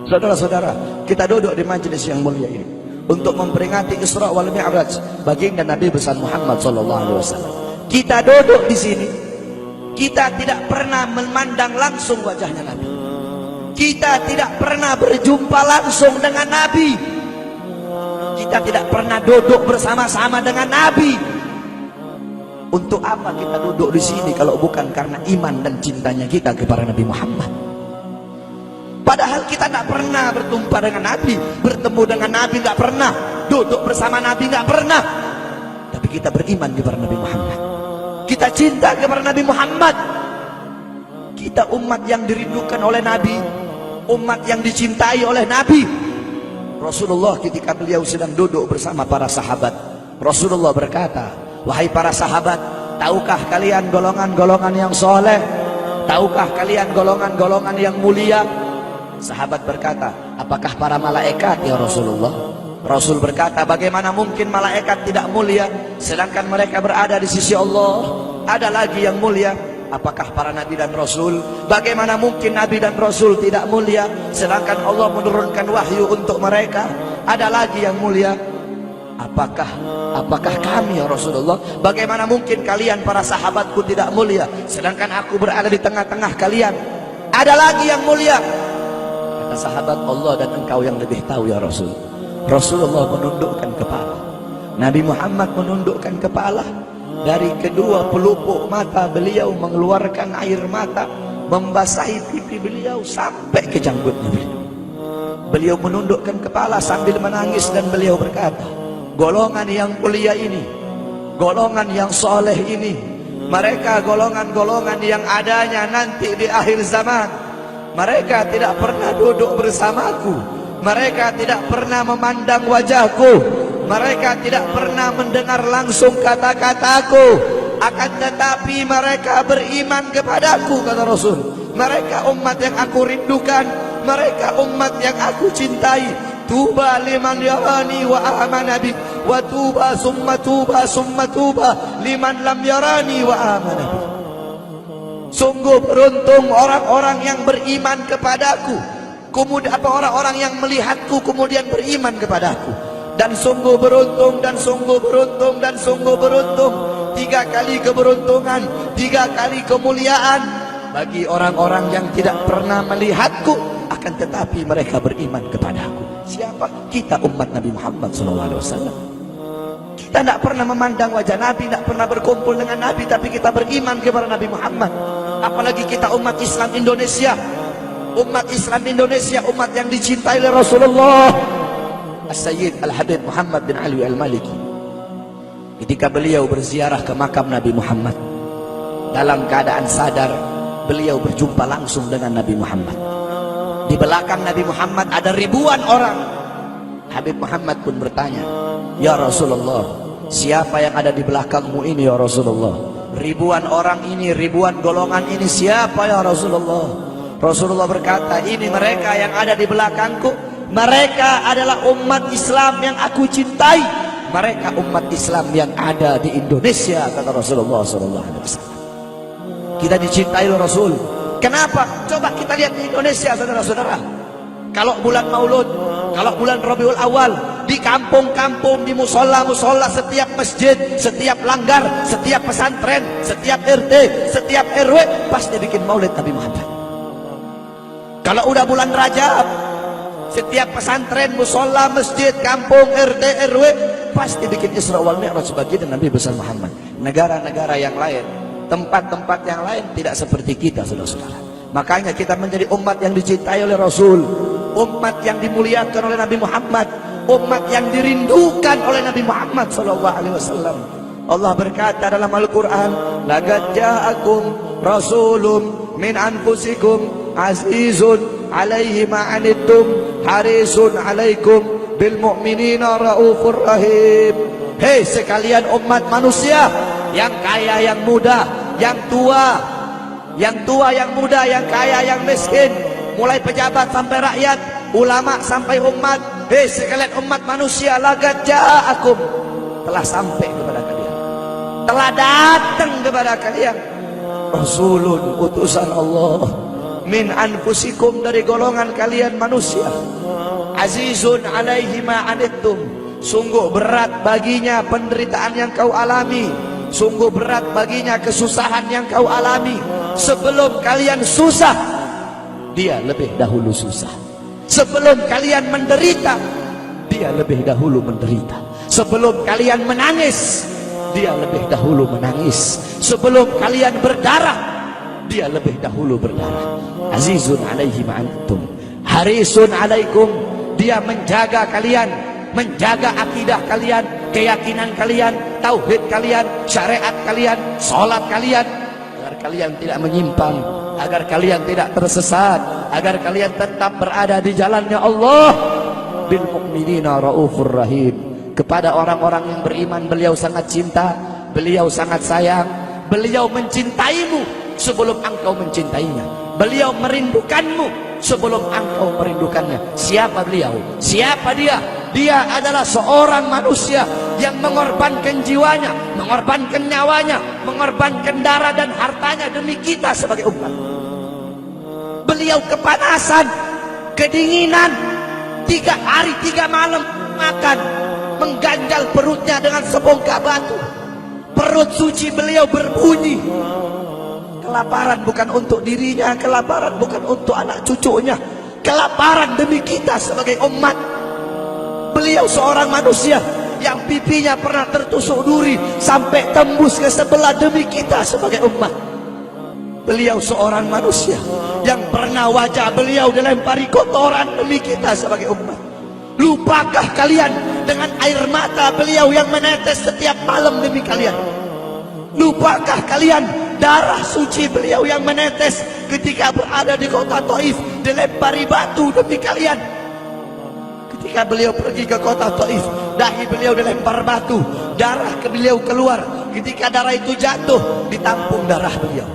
Saudara-saudara, kita duduk di majelis yang mulia ini untuk memperingati Isra wal Mi'raj baginda Nabi besar Muhammad SAW. Kita duduk di sini, kita tidak pernah memandang langsung wajahnya Nabi. Kita tidak pernah berjumpa langsung dengan Nabi. Kita tidak pernah duduk bersama-sama dengan Nabi. Untuk apa kita duduk di sini kalau bukan karena iman dan cintanya kita kepada Nabi Muhammad? Padahal kita tidak pernah berjumpa dengan Nabi, bertemu dengan Nabi tidak pernah, duduk bersama Nabi tidak pernah. Tapi kita beriman kepada Nabi Muhammad. Kita cinta kepada Nabi Muhammad. Kita umat yang dirindukan oleh Nabi, umat yang dicintai oleh Nabi. Rasulullah ketika beliau sedang duduk bersama para sahabat, Rasulullah berkata, "Wahai para sahabat, tahukah kalian golongan-golongan yang soleh? Tahukah kalian golongan-golongan yang mulia?" Sahabat berkata, "Apakah para malaikat ya Rasulullah?" Rasul berkata, "Bagaimana mungkin malaikat tidak mulia sedangkan mereka berada di sisi Allah? Ada lagi yang mulia. Apakah para nabi dan rasul? Bagaimana mungkin nabi dan rasul tidak mulia sedangkan Allah menurunkan wahyu untuk mereka? Ada lagi yang mulia. Apakah kami ya Rasulullah? Bagaimana mungkin kalian para sahabatku tidak mulia sedangkan aku berada di tengah-tengah kalian? Ada lagi yang mulia." Kata sahabat, "Allah dan engkau yang lebih tahu ya Rasul." Rasulullah menundukkan kepala, Nabi Muhammad menundukkan kepala. Dari kedua pelupuk mata beliau mengeluarkan air mata, membasahi pipi beliau sampai ke janggutnya beliau. Beliau menundukkan kepala sambil menangis dan beliau berkata, "Golongan yang mulia ini, golongan yang soleh ini, mereka golongan-golongan yang adanya nanti di akhir zaman. Mereka tidak pernah duduk bersamaku, mereka tidak pernah memandang wajahku, mereka tidak pernah mendengar langsung kata-kataku, akan tetapi mereka beriman kepadaku," kata Rasul. "Mereka umat yang aku rindukan, mereka umat yang aku cintai. Tuba liman yarani wa amana bi, wa tuba summa tuba liman lam yarani wa amana bi." Sungguh beruntung orang-orang yang beriman kepadaku, kemudian orang-orang yang melihatku kemudian beriman kepadaku. Dan sungguh beruntung, dan sungguh beruntung, dan sungguh beruntung. 3 kali keberuntungan, 3 kali kemuliaan bagi orang-orang yang tidak pernah melihatku akan tetapi mereka beriman kepadaku. Siapa? Kita umat Nabi Muhammad SAW. Kita tidak pernah memandang wajah Nabi, tidak pernah berkumpul dengan Nabi, tapi kita beriman kepada Nabi Muhammad. Apalagi kita umat Islam Indonesia. Umat Islam Indonesia, umat yang dicintai oleh Rasulullah. As-Sayyid Al-Habib Muhammad bin Ali Al-Maliki, ketika beliau berziarah ke makam Nabi Muhammad, dalam keadaan sadar beliau berjumpa langsung dengan Nabi Muhammad. Di belakang Nabi Muhammad ada ribuan orang. Habib Muhammad pun bertanya, "Ya Rasulullah, siapa yang ada di belakangmu ini ya Rasulullah? Ribuan orang ini, ribuan golongan ini, siapa ya Rasulullah?" Rasulullah berkata, "Ini mereka yang ada di belakangku. Mereka adalah umat Islam yang aku cintai. Mereka umat Islam yang ada di Indonesia," kata Rasulullah SAW. Kita dicintai oleh Rasul. Kenapa? Coba kita lihat di Indonesia, saudara-saudara. Kalau bulan Maulud, kalau bulan Rabiul Awal, di kampung-kampung, di musola-musola, setiap masjid, setiap langgar, setiap pesantren, setiap RT, setiap RW pasti bikin maulid Nabi Muhammad. Kalau udah bulan Rajab, setiap pesantren, musola, masjid, kampung, RT, RW pasti bikin Isra wal Mi'raj bagi Nabi besar Muhammad. Negara-negara yang lain, tempat-tempat yang lain tidak seperti kita, saudara-saudara. Makanya kita menjadi umat yang dicintai oleh Rasul, umat yang dimuliakan oleh Nabi Muhammad, umat yang dirindukan oleh Nabi Muhammad SAW. Allah berkata dalam Al-Quran, "Laqad ja'akum rasulun min anfusikum azizun alaihi ma'anittum harisun alaikum bil mu'minina raufur rahim." Hei sekalian umat manusia, yang kaya, yang muda, yang tua, yang muda, yang kaya, yang miskin, mulai pejabat sampai rakyat, ulama sampai umat. Hei sekalian umat manusia, laqad ja'akum, telah sampai kepada telah datang kepada kalian rasulun, utusan Allah, min anfusikum, dari golongan kalian manusia, azizun alaihi ma anittum, sungguh berat baginya penderitaan yang kau alami, sungguh berat baginya kesusahan yang kau alami. Sebelum kalian susah, dia lebih dahulu susah. Sebelum kalian menderita, dia lebih dahulu menderita. Sebelum kalian menangis, dia lebih dahulu menangis. Sebelum kalian berdarah, dia lebih dahulu berdarah. Azizun alaihi ma antum, harisun alaikum, dia menjaga kalian, menjaga akidah kalian, keyakinan kalian, tauhid kalian, syariat kalian, salat kalian, agar kalian tidak menyimpang, agar kalian tidak tersesat, agar kalian tetap berada di jalannya Allah. Bil mu'minina raufur rahim, kepada orang-orang yang beriman beliau sangat cinta, beliau sangat sayang, beliau mencintaimu sebelum engkau mencintainya, beliau merindukanmu sebelum engkau merindukannya. Siapa beliau? Siapa dia? Dia adalah seorang manusia yang mengorbankan jiwanya, mengorbankan nyawanya, mengorbankan darah dan hartanya demi kita sebagai umat. Beliau kepanasan, kedinginan, 3 hari 3 malam makan, mengganjal perutnya dengan sebongkah batu. Perut suci beliau berbunyi. Kelaparan bukan untuk dirinya, kelaparan bukan untuk anak cucunya, kelaparan demi kita sebagai umat. Beliau seorang manusia yang pipinya pernah tertusuk duri sampai tembus ke sebelah demi kita sebagai umat. Beliau seorang manusia yang pernah wajah beliau dilempari kotoran demi kita sebagai umat. Lupakah kalian dengan air mata beliau yang menetes setiap malam demi kalian? Lupakah kalian darah suci beliau yang menetes ketika berada di kota Taif, dilempari batu demi kalian? Ketika beliau pergi ke kota Taif, dahi beliau dilempar batu, darah ke beliau keluar. Ketika darah itu jatuh, ditampung darah beliau,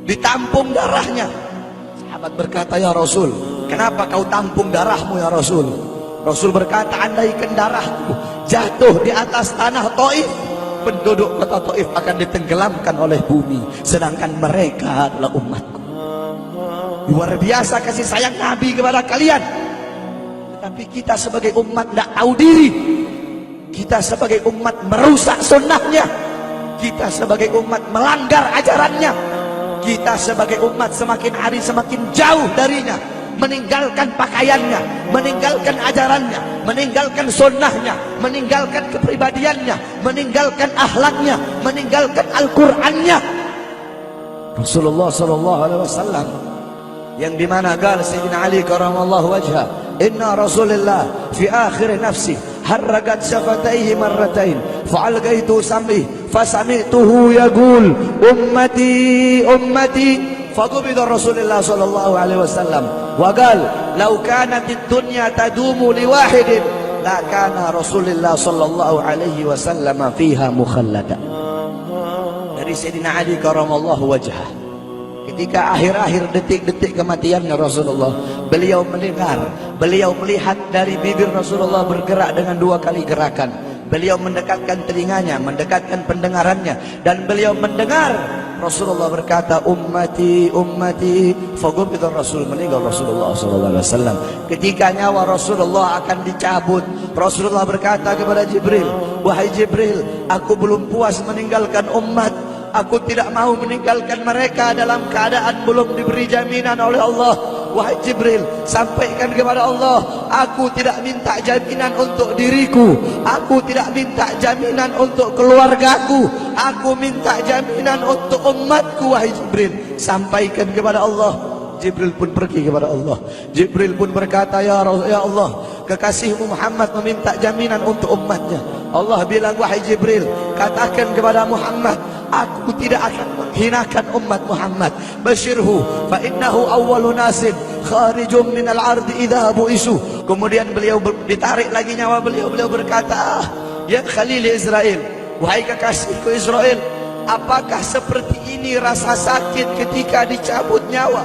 ditampung darahnya. Sahabat berkata, ya Rasul, kenapa kau tampung darahmu ya Rasul? Rasul berkata, andaikan darahku jatuh di atas tanah Taif, penduduk kota Taif akan ditenggelamkan oleh bumi, sedangkan mereka adalah umatku. Luar biasa kasih sayang Nabi kepada kalian. Tetapi kita sebagai umat tidak tahu diri. Kita sebagai umat merusak sunnahnya. Kita sebagai umat melanggar ajarannya. Kita sebagai umat semakin hari semakin jauh darinya, meninggalkan pakaiannya, meninggalkan ajarannya, meninggalkan sunnahnya, meninggalkan kepribadiannya, meninggalkan akhlaknya, meninggalkan Al-Qur'annya. Rasulullah sallallahu alaihi wasallam yang dimana qala Sayyidina Ali karamallahu wajha, inna Rasulullah fi akhir nafsi harragat syafataihi marratain fa'algaitu sam'i fasami'tuhu yaqul ummati ummati faqubida Rasulullah sallallahu alaihi wasallam wa qala law kanat ad-dunya tadumu li wahidin la kana Rasulullah sallallahu alaihi wasallam fiha mukhallada. Dari Sayyidina Ali karamallahu wajhah, ketika akhir-akhir detik-detik kematiannya Rasulullah, beliau mendengar, beliau melihat dari bibir Rasulullah bergerak dengan 2 kali gerakan. Beliau mendekatkan telinganya, mendekatkan pendengarannya, dan beliau mendengar Rasulullah berkata, ummati ummati, faqubida Rasul, meninggal Rasulullah sallallahu alaihi wasallam. Ketika nyawa Rasulullah akan dicabut, Rasulullah berkata kepada Jibril, wahai Jibril, aku belum puas meninggalkan umat. Aku tidak mau meninggalkan mereka dalam keadaan belum diberi jaminan oleh Allah. Wahai Jibril, sampaikan kepada Allah, aku tidak minta jaminan untuk diriku, aku tidak minta jaminan untuk keluargaku, aku minta jaminan untuk umatku. Wahai Jibril, sampaikan kepada Allah. Jibril pun pergi kepada Allah. Jibril pun berkata, ya Allah, kekasihmu Muhammad meminta jaminan untuk umatnya. Allah bilang, wahai Jibril, katakan kepada Muhammad, aku tidak akan menghinakan umat Muhammad. Basyirhu fa innahu awwalu nasin kharijum minal ardi idza bu'isu. Kemudian beliau ditarik lagi nyawa beliau. Beliau berkata, ya Khalil Israel, wahai kekasihku Israel, apakah seperti ini rasa sakit ketika dicabut nyawa?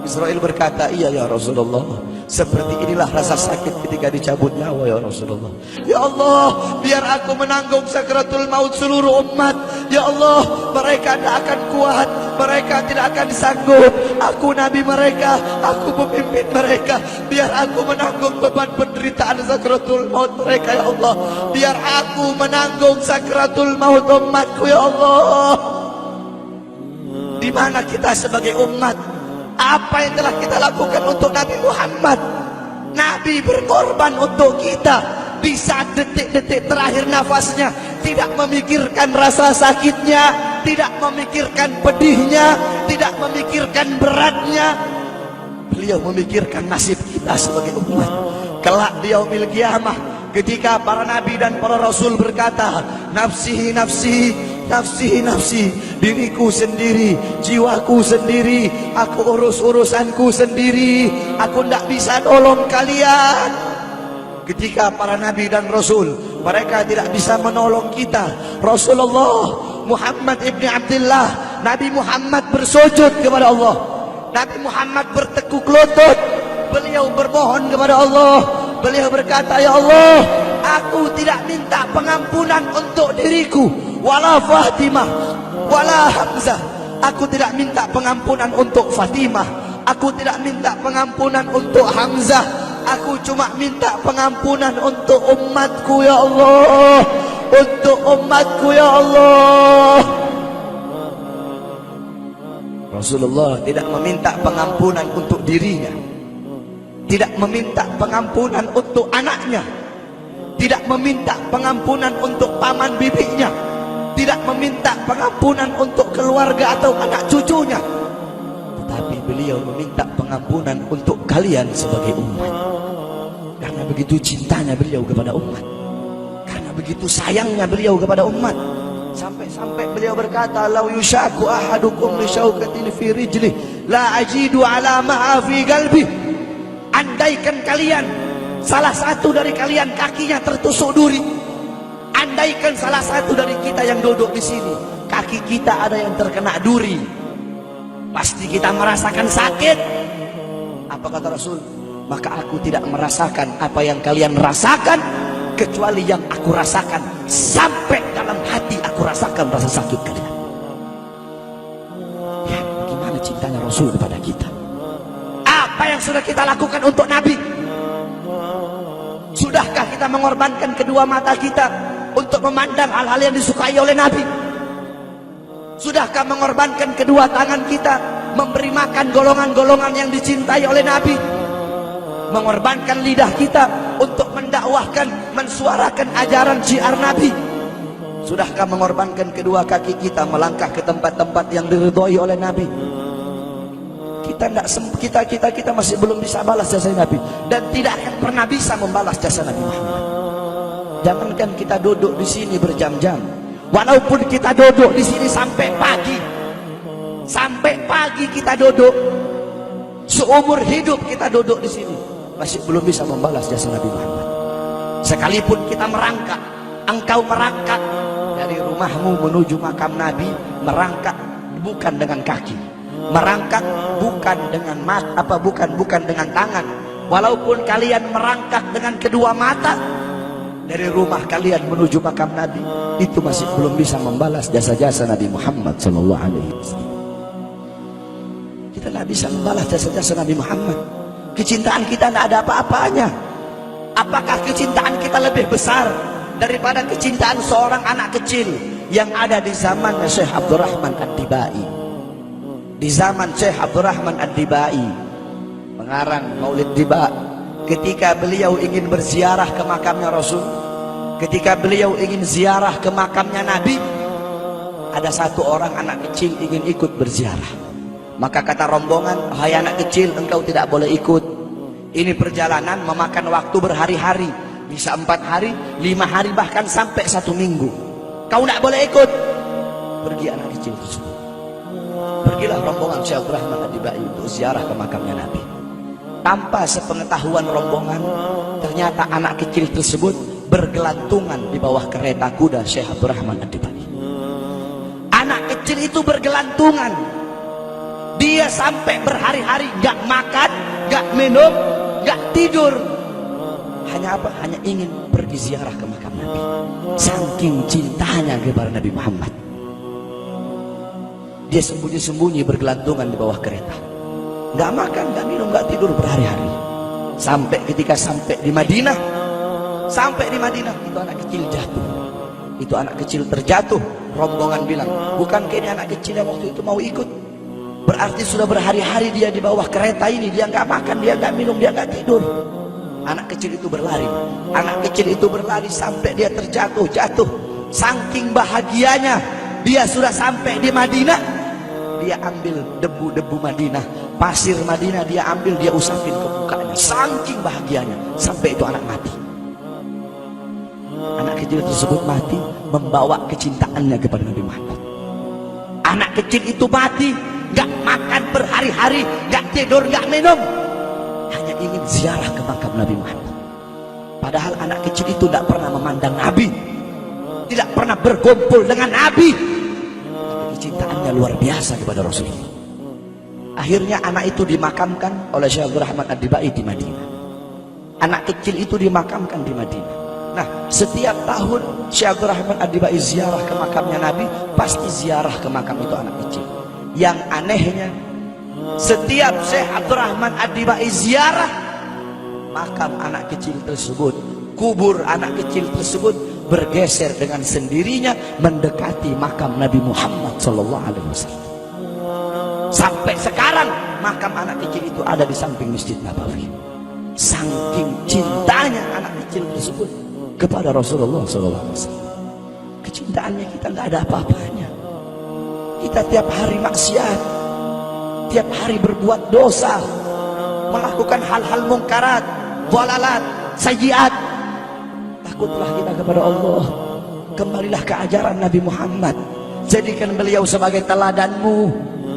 Israel berkata, iya ya Rasulullah, Seperti inilah rasa sakit ketika dicabut nyawa ya Rasulullah. Ya Allah, biar aku menanggung sakratul maut seluruh umat. Ya Allah, mereka tidak akan kuat, mereka tidak akan sanggup. Aku nabi mereka, aku pemimpin mereka. Biar aku menanggung beban penderitaan sakratul maut mereka ya Allah. Biar aku menanggung sakratul maut umatku ya Allah. Di mana kita sebagai umat? Apa yang telah kita lakukan untuk Nabi Muhammad? Nabi berkorban untuk kita di saat detik-detik terakhir nafasnya, tidak memikirkan rasa sakitnya, tidak memikirkan pedihnya, tidak memikirkan beratnya. Beliau memikirkan nasib kita sebagai umat. Kelak di yaumil qiyamah, ketika para nabi dan para rasul berkata, nafsi nafsi, nafsi nafsi, diriku sendiri, jiwaku sendiri, aku urus urusanku sendiri, aku tidak bisa tolong kalian. Ketika para nabi dan rasul, mereka tidak bisa menolong kita. Rasulullah Muhammad ibn Abdullah, Nabi Muhammad bersujud kepada Allah, Nabi Muhammad bertekuk lutut, beliau bermohon kepada Allah. Beliau berkata, ya Allah, aku tidak minta pengampunan untuk diriku, wala Fatimah, wala Hamzah. Aku tidak minta pengampunan untuk Fatimah, aku tidak minta pengampunan untuk Hamzah. Aku cuma minta pengampunan untuk umatku ya Allah, untuk umatku ya Allah. Rasulullah tidak meminta pengampunan untuk dirinya, tidak meminta pengampunan untuk anaknya, tidak meminta pengampunan untuk paman bibinya, tidak meminta pengampunan untuk keluarga atau anak cucunya, tetapi beliau meminta pengampunan untuk kalian sebagai umat. Karena begitu cintanya beliau kepada umat, karena begitu sayangnya beliau kepada umat, sampai-sampai beliau berkata, lau yushaku ahadukum li syaukatin fi rijlih la ajidu ala ma'a fi qalbi. Andaikan kalian, salah satu dari kalian kakinya tertusuk duri, andaikan salah satu dari kita yang duduk di sini kaki kita ada yang terkena duri, pasti kita merasakan sakit. Apa kata Rasul? Maka aku tidak merasakan apa yang kalian rasakan, kecuali yang aku rasakan, sampai dalam hati aku rasakan rasa sakit kalian. Ya, bagaimana cintanya Rasul kepada kita? Apa yang sudah kita lakukan untuk Nabi? Sudahkah kita mengorbankan kedua mata kita untuk memandang hal-hal yang disukai oleh Nabi? Sudahkah mengorbankan kedua tangan kita memberi makan golongan-golongan yang dicintai oleh Nabi? Mengorbankan lidah kita untuk mendakwahkan, mensuarakan ajaran syiar Nabi? Sudahkah mengorbankan kedua kaki kita melangkah ke tempat-tempat yang diridhoi oleh Nabi? Kita masih belum bisa balas jasa Nabi, dan tidak akan pernah bisa membalas jasa Nabi Muhammad. Jangankan kita duduk di sini berjam-jam, walaupun kita duduk di sini sampai pagi kita duduk, seumur hidup kita duduk di sini, masih belum bisa membalas jasa Nabi Muhammad. Sekalipun kita merangkak, engkau merangkak dari rumahmu menuju makam Nabi, merangkak bukan dengan kaki, merangkak bukan dengan bukan dengan tangan. Walaupun kalian merangkak dengan kedua mata dari rumah kalian menuju makam Nabi, itu masih belum bisa membalas jasa-jasa Nabi Muhammad sallallahu alaihi wasallam. Kita tidak bisa membalas jasa-jasa Nabi Muhammad. Kecintaan kita tidak ada apa-apanya. Apakah kecintaan kita lebih besar daripada kecintaan seorang anak kecil yang ada di zamannya Syekh Abdurrahman Ad-Dibai? Di zaman Syekh Abdurrahman Ad-Dibai, pengarang Maulid Diba, ketika beliau ingin berziarah ke makamnya Rasul, ketika beliau ingin ziarah ke makamnya Nabi, ada satu orang anak kecil ingin ikut berziarah. Maka kata rombongan, hai anak kecil, engkau tidak boleh ikut. Ini perjalanan memakan waktu berhari-hari, bisa 4 hari, 5 hari, bahkan sampai 1 minggu. Kau tidak boleh ikut. Pergi anak kecil tersebut. Pergilah rombongan Syekh Abdurrahman Ad-Dibai untuk ziarah ke makamnya Nabi. Tanpa sepengetahuan rombongan, ternyata anak kecil tersebut bergelantungan di bawah kereta kuda Syekh Abdurrahman Ad-Dibai. Anak kecil itu bergelantungan. Dia sampai berhari-hari gak makan, gak minum, nggak tidur. Hanya apa? Hanya ingin pergi ziarah ke makam Nabi. Saking cintanya kepada Nabi Muhammad. Dia sembunyi-sembunyi bergelantungan di bawah kereta. Nggak makan, nggak minum, nggak tidur berhari-hari. Sampai ketika sampai di Madinah, itu anak kecil jatuh. Itu anak kecil terjatuh. Rombongan bilang, bukan ini anak kecil yang waktu itu mau ikut? Berarti sudah berhari-hari dia di bawah kereta ini. Dia nggak makan, dia nggak minum, dia nggak tidur. Anak kecil itu berlari. Anak kecil itu berlari sampai dia terjatuh. Saking bahagianya, dia sudah sampai di Madinah. Dia ambil debu-debu Madinah, pasir Madinah, dia ambil, dia usapin ke mukanya. Saking bahagianya, sampai itu anak mati. Anak kecil tersebut mati membawa kecintaannya kepada Nabi Muhammad. Anak kecil itu mati, gak makan berhari-hari, gak tidur, gak minum, hanya ingin ziarah ke makam Nabi Muhammad. Padahal anak kecil itu tidak pernah memandang Nabi, tidak pernah berkumpul dengan Nabi, tapi kecintaannya luar biasa kepada Rasulullah. Akhirnya anak itu dimakamkan oleh Syekh Abdul Rahman Ad-Dibai di Madinah. Anak kecil itu dimakamkan di Madinah. Nah, setiap tahun Syekh Abdul Rahman Ad-Dibai ziarah ke makamnya Nabi, pasti ziarah ke makam itu anak kecil. Yang anehnya, setiap Syekh Abdul Rahman Ad-Dibai ziarah makam anak kecil tersebut, kubur anak kecil tersebut bergeser dengan sendirinya mendekati makam Nabi Muhammad SAW. Sampai sekarang makam anak kecil itu ada di samping Masjid Nabawi. Saking cintanya anak kecil tersebut kepada Rasulullah SAW. Kecintaannya kita nggak ada apa-apanya. Kita tiap hari maksiat, tiap hari berbuat dosa, melakukan hal-hal mungkarat, dhalalat, sayyiat. Takutlah kita kepada Allah. Kembalilah ke ajaran Nabi Muhammad. Jadikan beliau sebagai teladanmu,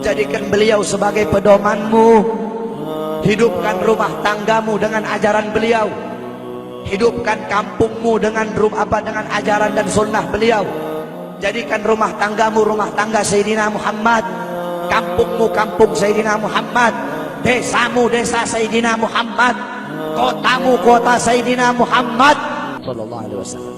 jadikan beliau sebagai pedomanmu. Hidupkan rumah tanggamu dengan ajaran beliau. Hidupkan kampungmu dengan dengan ajaran dan sunnah beliau. Jadikan rumah tanggamu rumah tangga Sayyidina Muhammad, kampungmu kampung Sayyidina Muhammad, desamu desa Sayyidina Muhammad, kotamu kota Sayyidina Muhammad sallallahu alaihi wasallam.